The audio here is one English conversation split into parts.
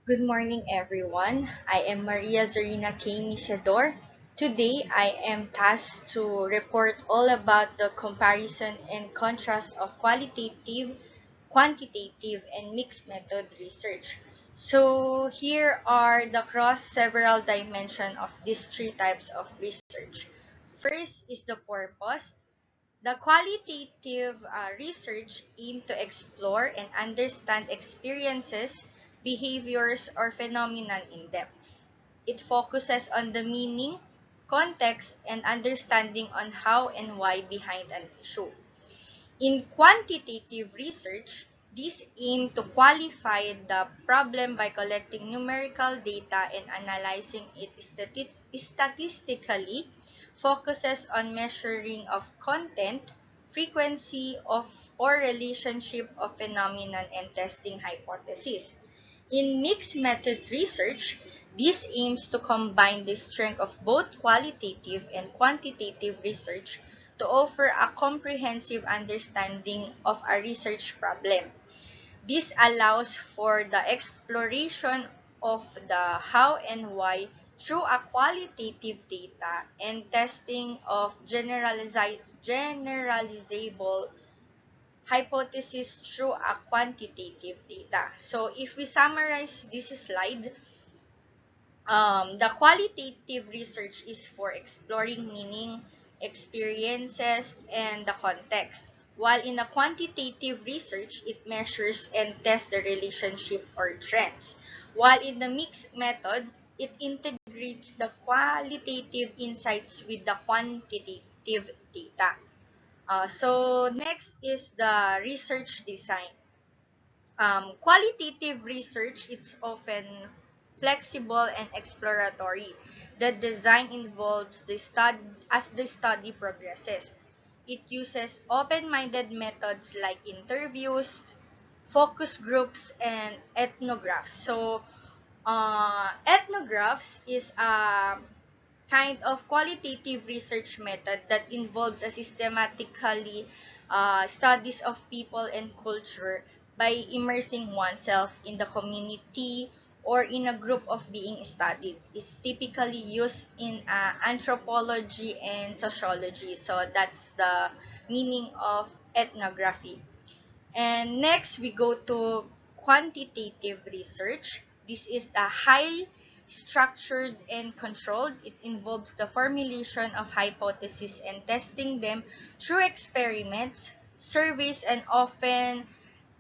Good morning, everyone. I am Maria Zorina K. Misador. Today, I am tasked to report all about the comparison and contrast of qualitative, quantitative, and mixed method research. So, here are the cross several dimensions of these three types of research. First is the purpose. The qualitative research aims to explore and understand experiences, behaviors, or phenomena in depth. It focuses on the meaning, context, and understanding on how and why behind an issue. In quantitative research, this aims to qualify the problem by collecting numerical data and analyzing it statistically, focuses on measuring of content, frequency of or relationship of phenomenon and testing hypotheses. In mixed method research, this aims to combine the strength of both qualitative and quantitative research to offer a comprehensive understanding of a research problem. This allows for the exploration of the how and why through a qualitative data and testing of generalizable hypothesis through a quantitative data. So if we summarize this slide, the qualitative research is for exploring meaning, experiences, and the context. While in the quantitative research, it measures and tests the relationship or trends. While in the mixed method, it integrates the qualitative insights with the quantitative data. So next is the research design. Qualitative research it's often flexible and exploratory. The design involves the study as the study progresses. It uses open-minded methods like interviews, focus groups, and ethnographs. So, ethnographs is a kind of qualitative research method that involves a systematically studies of people and culture by immersing oneself in the community or in a group of being studied. It's typically used in anthropology and sociology. So that's the meaning of ethnography. And next, we go to quantitative research. This is a high structured and controlled. It involves the formulation of hypotheses and testing them through experiments, surveys, and often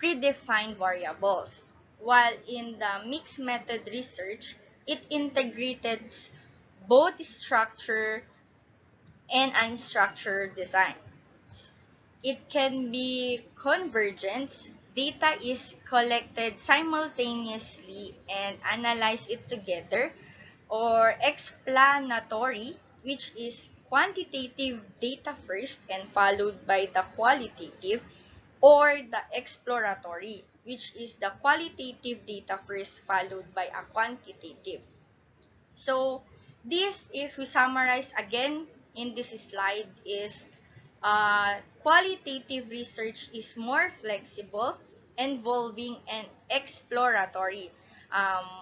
predefined variables. While in the mixed method research, it integrated both structure and unstructured design. It can be convergent. Data is collected simultaneously and analyzed it together, or explanatory, which is quantitative data first and followed by the qualitative, or the exploratory, which is the qualitative data first followed by a quantitative. So this, if we summarize again in this slide, is qualitative research is more flexible, involving, and exploratory.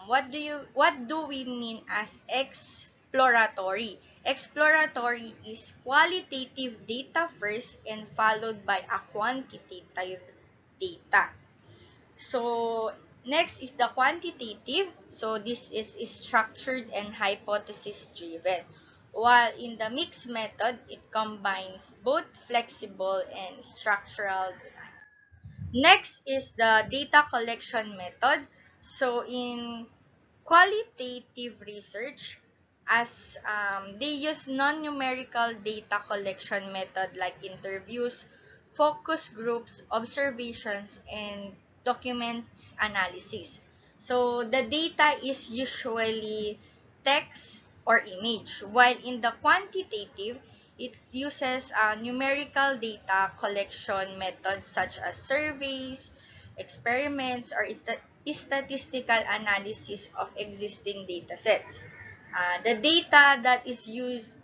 What do we mean as exploratory? Exploratory is qualitative data first and followed by a quantitative data. So next is the quantitative. So this is structured and hypothesis driven. While in the mixed method, it combines both flexible and structural design. Next is the data collection method. So in qualitative research, as they use non-numerical data collection method like interviews, focus groups, observations, and documents analysis. So the data is usually text or image, while in the quantitative, it uses numerical data collection methods such as surveys, experiments, or statistical analysis of existing datasets. The data that is used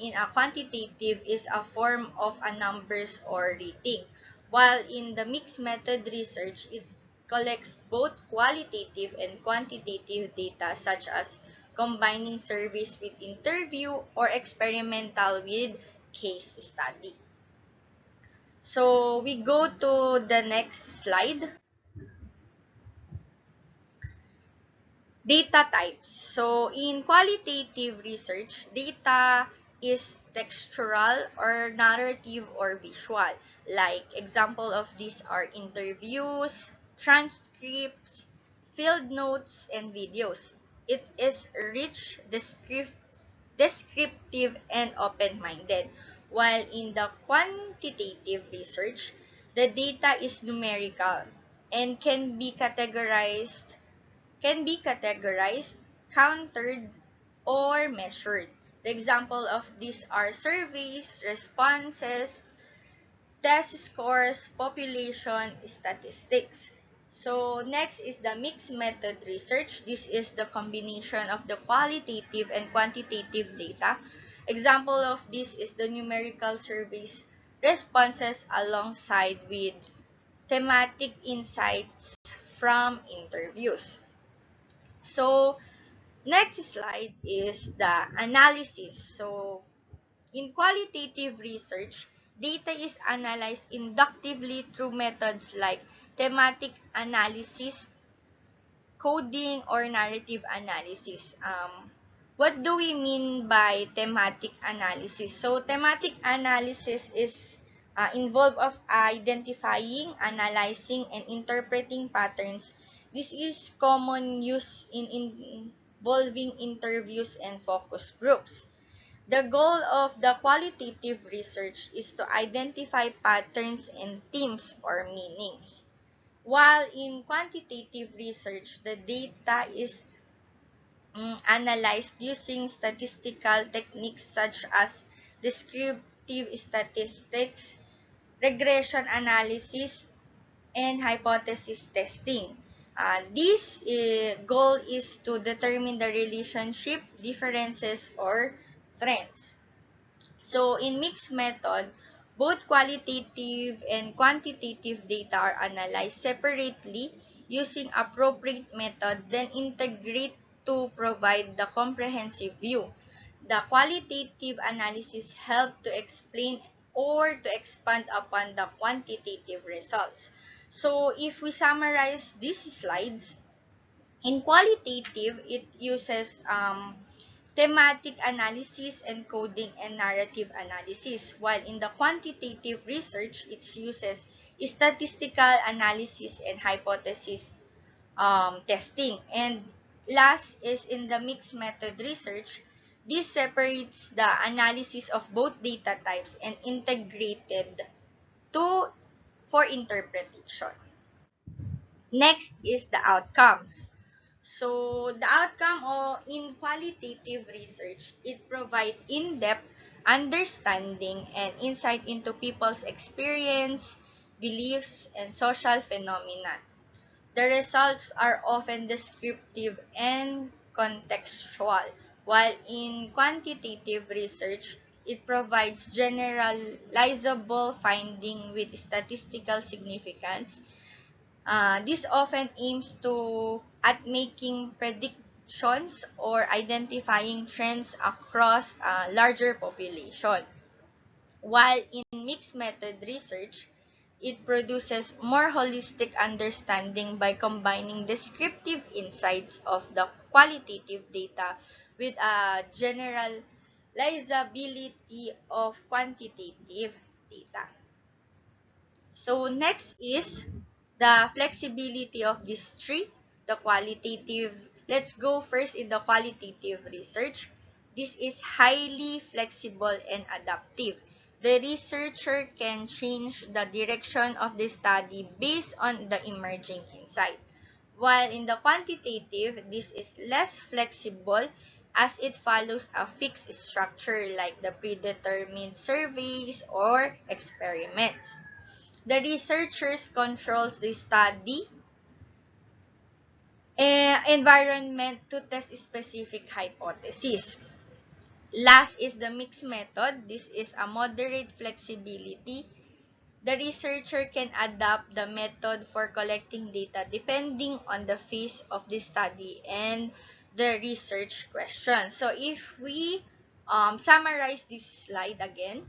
in a quantitative is a form of a numbers or rating, while in the mixed method research, it collects both qualitative and quantitative data such as combining surveys with interview or experimental with case study. So we go to the next slide. Data types. So in qualitative research, data is textual or narrative or visual. Like example of these are interviews, transcripts, field notes, and videos. It is rich, descriptive, and open-minded. While in the quantitative research, the data is numerical and can be categorized, countered, or measured. The example of these are surveys, responses, test scores, population statistics. So next is the mixed method research. This is the combination of the qualitative and quantitative data. Example of this is the numerical surveys responses alongside with thematic insights from interviews. So next slide is the analysis. So in qualitative research, data is analyzed inductively through methods like thematic analysis, coding, or narrative analysis. What do we mean by thematic analysis? So thematic analysis is involved of identifying, analyzing, and interpreting patterns. This is common use in involving interviews and focus groups. The goal of the qualitative research is to identify patterns and themes or meanings. While in quantitative research, the data is analyzed using statistical techniques such as descriptive statistics, regression analysis, and hypothesis testing. This goal is to determine the relationship, differences, or trends. So in mixed method, both qualitative and quantitative data are analyzed separately using appropriate method, then integrate to provide the comprehensive view. The qualitative analysis help to explain or to expand upon the quantitative results. So if we summarize these slides, in qualitative, it uses thematic analysis, encoding, and narrative analysis, while in the quantitative research, it uses statistical analysis and hypothesis testing. And last is in the mixed method research, this separates the analysis of both data types and integrated to for interpretation. Next is the outcomes. So, the outcome in qualitative research, it provides in-depth understanding and insight into people's experience, beliefs, and social phenomena. The results are often descriptive and contextual, while in quantitative research, it provides generalizable finding with statistical significance. This often aims at making predictions or identifying trends across a larger population. While in mixed method research, it produces more holistic understanding by combining descriptive insights of the qualitative data with a generalizability of quantitative data. So next is the flexibility of these three, the qualitative. Let's go first in the qualitative research. This is highly flexible and adaptive. The researcher can change the direction of the study based on the emerging insight. While in the quantitative, this is less flexible as it follows a fixed structure like the predetermined surveys or experiments. The researchers controls the study environment to test specific hypotheses. Last is the mixed method. This is a moderate flexibility the researcher can adapt the method for collecting data depending on the phase of the study and the research question. So if we summarize this slide again,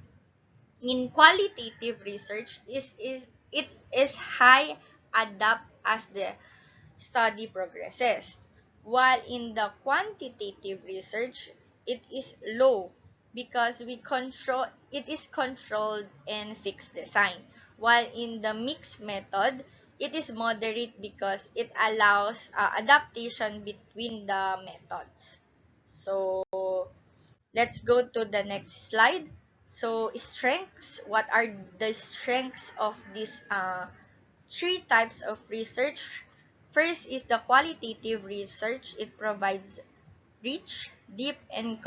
in qualitative research, it is high adapt as the study progresses, while in the quantitative research, it is low because it is controlled and fixed design, while in the mixed method, it is moderate because it allows adaptation between the methods. So let's go to the next slide. So strengths, what are the strengths of these three types of research? First is the qualitative research. It provides rich, deep, and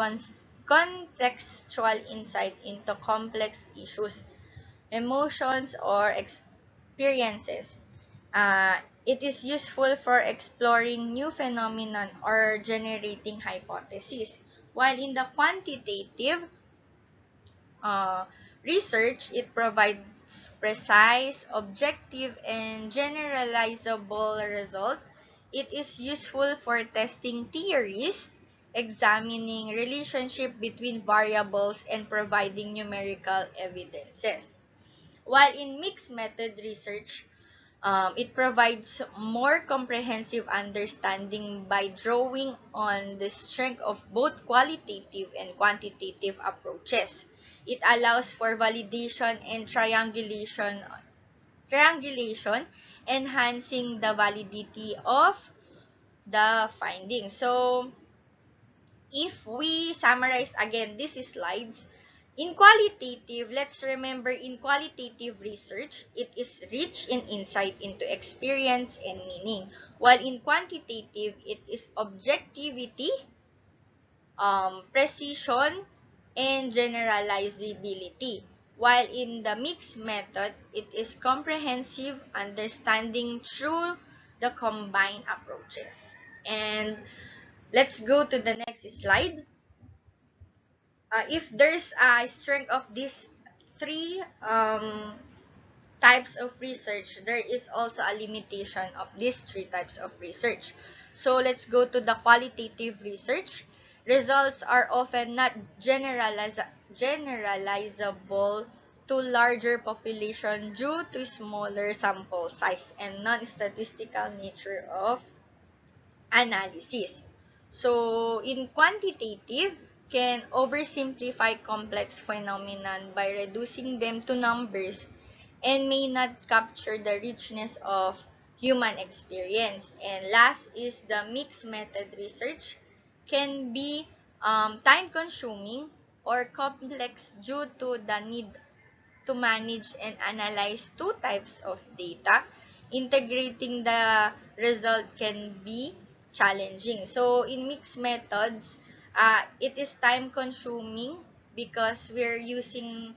contextual insight into complex issues, emotions, or experiences. It is useful for exploring new phenomenon or generating hypotheses. While in the quantitative uh, research, it provides precise, objective, and generalizable result. It is useful for testing theories, examining relationship between variables, and providing numerical evidences. While in mixed method research, it provides more comprehensive understanding by drawing on the strength of both qualitative and quantitative approaches. It allows for validation and triangulation, enhancing the validity of the findings. So, if we summarize again these slides, in qualitative, let's remember in qualitative research, it is rich in insight into experience and meaning. While in quantitative, it is objectivity, precision, and generalizability. While in the mixed method, it is comprehensive understanding through the combined approaches. And let's go to the next slide. If there's a strength of these three types of research, there is also a limitation of these three types of research. So let's go to the qualitative research. Results are often not generalizable to larger population due to smaller sample size and non-statistical nature of analysis. So, in quantitative, can oversimplify complex phenomenon by reducing them to numbers and may not capture the richness of human experience. And last is the mixed method research can be time-consuming or complex due to the need to manage and analyze two types of data. Integrating the result can be challenging. So, in mixed methods, it is time consuming because we're using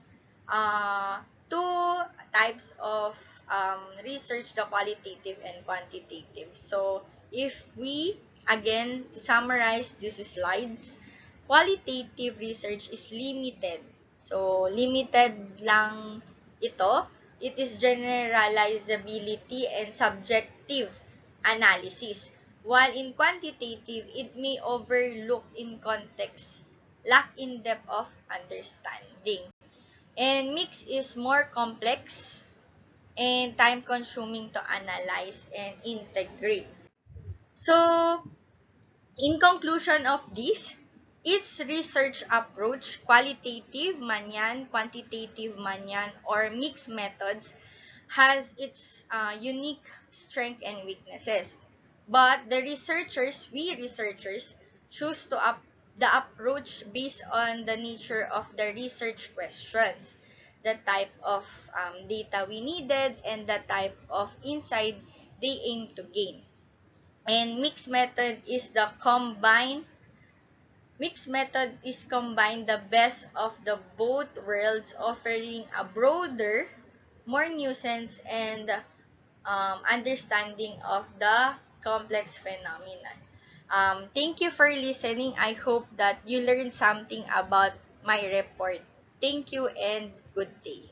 two types of research, the qualitative and quantitative. So, if we, again, to summarize these slides, qualitative research is limited. So, limited lang ito. It is generalizability and subjective analysis. While in quantitative, it may overlook in context, lack in depth of understanding. And mix is more complex and time-consuming to analyze and integrate. So, in conclusion of this, each research approach, qualitative man yan, quantitative man yan, or mixed methods, has its unique strength and weaknesses. But we researchers, choose the approach based on the nature of the research questions, the type of data we needed, and the type of insight they aim to gain. And mixed method is combine the best of the both worlds, offering a broader, more nuisance and understanding of the complex phenomenon. Thank you for listening. I hope that you learned something about my report. Thank you and good day.